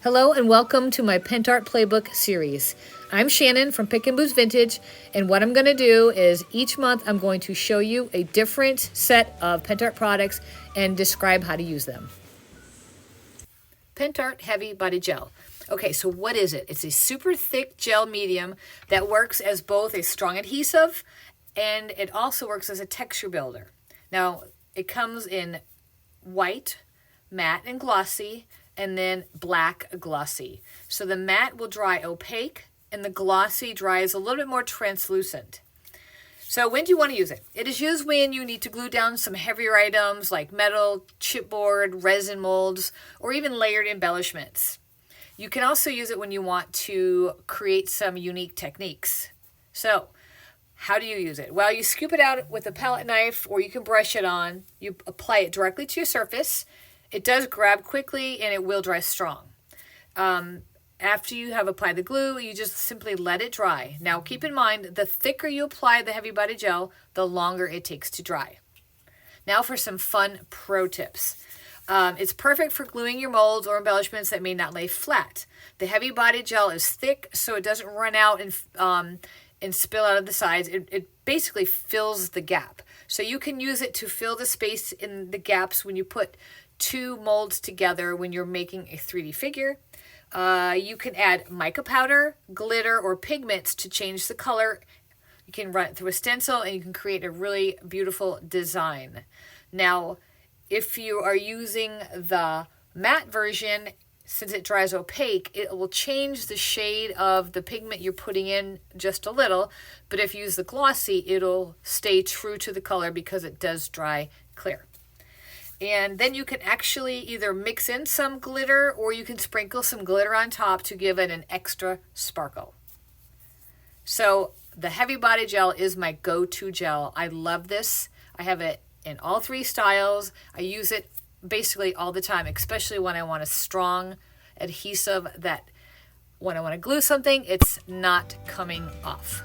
Hello and welcome to my Pentart Playbook series. I'm Shannon from Pick and Boost Vintage, and what I'm going to do is each month I'm going to show you a different set of Pentart products and describe how to use them. Pentart Heavy Body Gel. Okay, so what is it? It's a super thick gel medium that works as both a strong adhesive and it also works as a texture builder. Now, it comes in white, matte, and glossy, and then black glossy. So the matte will dry opaque and the glossy dries a little bit more translucent. So when do you want to use it? It is used when you need to glue down some heavier items like metal, chipboard, resin molds, or even layered embellishments. You can also use it when you want to create some unique techniques. So how do you use it? Well, you scoop it out with a palette knife or you can brush it on. You apply it directly to your surface. It does grab quickly and it will dry strong. After you have applied the glue, you just simply let it dry. Now keep in mind, the thicker you apply the heavy body gel, the longer it takes to dry. Now for some fun pro tips. It's perfect for gluing your molds or embellishments that may not lay flat. The heavy body gel is thick so it doesn't run out and spill out of the sides. It basically fills the gap. So you can use it to fill the space in the gaps when you put two molds together when you're making a 3D figure. You can add mica powder, glitter, or pigments to change the color. You can run it through a stencil and you can create a really beautiful design. Now, if you are using the matte version, since it dries opaque, it will change the shade of the pigment you're putting in just a little. But if you use the glossy, it'll stay true to the color because it does dry clear. And then you can actually either mix in some glitter or you can sprinkle some glitter on top to give it an extra sparkle. So the heavy body gel is my go-to gel. I love this. I have it in all three styles. I use it basically all the time, especially when I want a strong adhesive that when I want to glue something, it's not coming off.